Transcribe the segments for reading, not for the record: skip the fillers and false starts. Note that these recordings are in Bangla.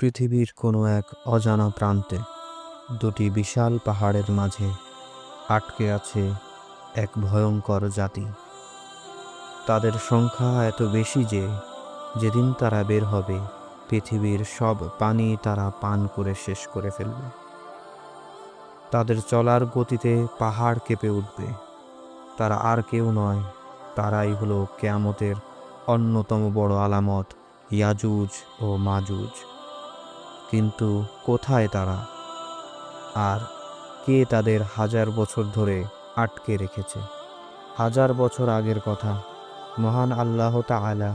পৃথিবীর কোনো এক অজানা প্রান্তে দুটি বিশাল পাহাড়ের মাঝে আটকে আছে এক ভয়ঙ্কর জাতি। তাদের সংখ্যা এত বেশি যে যেদিন তারা বের হবে পৃথিবীর সব পানি তারা পান করে শেষ করে ফেলবে। তাদের চলার গতিতে পাহাড় কেঁপে উঠবে। তারা আর কেউ নয়, তারাই হলো কিয়ামতের অন্যতম বড় আলামত, ইয়াজুজ ও মাজুজ। কিন্তু কোথায় তারা, আর কে তাদের হাজার বছর ধরে আটকে রেখেছে? হাজার বছর আগের কথা, মহান আল্লাহ তাআলা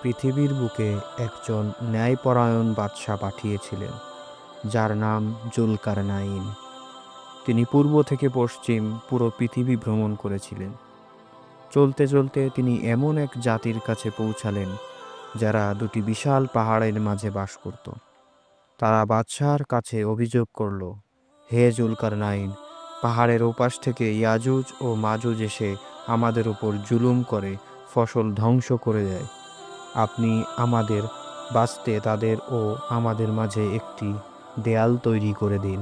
পৃথিবীর বুকে একজন ন্যায়পরায়ণ বাদশাহ পাঠিয়েছিলেন, যার নাম জুলকারনাইন। তিনি পূর্ব থেকে পশ্চিম পুরো পৃথিবী ভ্রমণ করেছিলেন। চলতে চলতে তিনি এমন এক জাতির কাছে পৌঁছালেন যারা দুটি বিশাল পাহাড়ের মাঝে বাস করত। তারা বাদশাহর কাছে অভিযোগ করল, হে জুলকারনাইন, পাহাড়ের ওপাশ থেকে ইয়াজুজ ও মাজুজ এসে আমাদের উপর জুলুম করে ফসল ধ্বংস করে দেয়। আপনি আমাদের বাঁচতে তাদের ও আমাদের মাঝে একটি দেয়াল তৈরি করে দিন।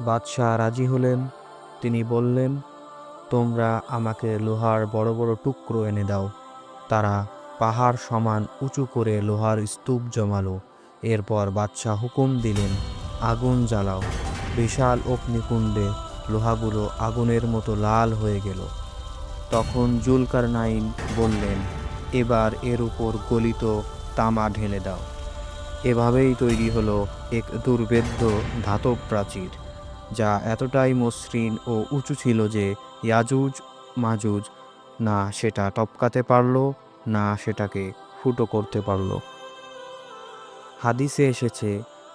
বাদশাহ রাজি হলেন। তিনি বললেন, তোমরা আমাকে লোহার বড় বড় টুকরো এনে দাও। তারা পাহাড় সমান উঁচু করে লোহার স্তূপ জমালো। এরপর বাদশাহ হুকুম দিলেন, আগুন জ্বালাও। বিশাল অগ্নিকুণ্ডে লোহাগুলো আগুনের মতো লাল হয়ে গেল। তখন জুলকারনাইন বললেন, এবার এর উপর গলিত তামা ঢেলে দাও। এভাবেই তৈরি হলো এক দুর্ভেদ্য ধাতব প্রাচীর, যা এতটাই মসৃণ ও উঁচু ছিল যে ইয়াজুজ মাজুজ না সেটা টপকাতে পারল, না সেটাকে ফুটো করতে পারল। হাদিসে এসেছে,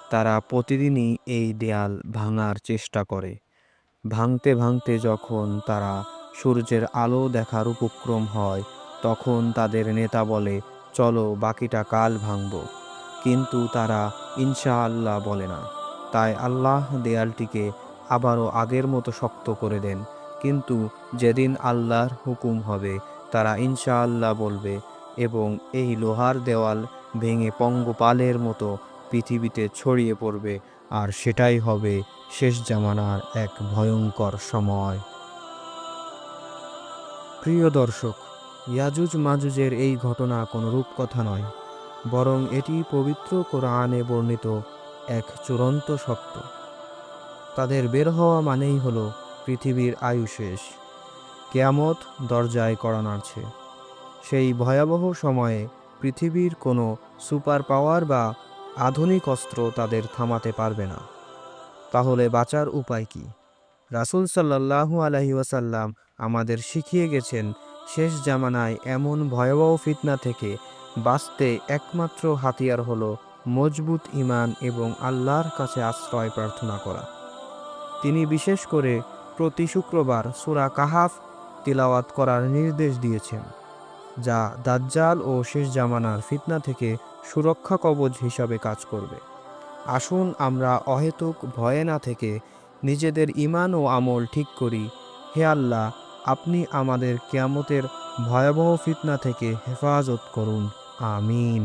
তারা প্রতিদিনই এই দেয়াল ভাঙার চেষ্টা করে। ভাঙতে ভাঙতে যখন তারা সূর্যের আলো দেখার উপক্রম হয়, তখন তাদের নেতা বলে, চলো বাকিটা কাল ভাঙব। কিন্তু তারা ইনশাআল্লাহ বলে না। তাই আল্লাহ দেয়ালটিকে আবারও আগের মতো শক্ত করে দেন। কিন্তু যেদিন আল্লাহর হুকুম হবে, তারা ইনশাআল্লাহ বলবে এবং এই লোহার দেওয়াল ভেঙে পঙ্গপালের মতো পৃথিবীতে ছড়িয়ে পড়বে। আর সেটাই হবে শেষ জামানার এক ভয়ঙ্কর সময়। প্রিয় দর্শক, ইয়াজুজ মাজুজের এই ঘটনা কোনো রূপকথা নয়, বরং এটি পবিত্র কোরআনে বর্ণিত এক চূড়ান্ত সত্য। তাদের বের হওয়া মানেই হলো পৃথিবীর আয়ু শেষ, কিয়ামত দরজায় কড়া নাড়ছে। সেই ভয়াবহ সময়ে পৃথিবীর কোনো সুপার পাওয়ার বা আধুনিক অস্ত্র তাদের থামাতে পারবে না। তাহলে বাঁচার উপায় কি? রাসূল সাল্লাল্লাহু আলাইহি ওয়াসাল্লাম আমাদের শিখিয়ে গেছেন, শেষ জামানায় এমন ভয়াবহ ফিতনা থেকে বাঁচতে একমাত্র হাতিয়ার হলো মজবুত ঈমান এবং আল্লাহর কাছে আশ্রয় প্রার্থনা করা। তিনি বিশেষ করে প্রতি শুক্রবার সূরা কাহাফ তিলাওয়াত করার নির্দেশ দিয়েছেন, যা দাজ্জাল ও শেষ জামানার ফিতনা থেকে সুরক্ষা কবচ হিসাবে কাজ করবে। আসুন আমরা অহেতুক ভয়ে না থেকে নিজেদের ঈমান ও আমল ঠিক করি। হে আল্লাহ, আপনি আমাদের কিয়ামতের ভয়াবহ ফিতনা থেকে হেফাজত করুন। আমিন।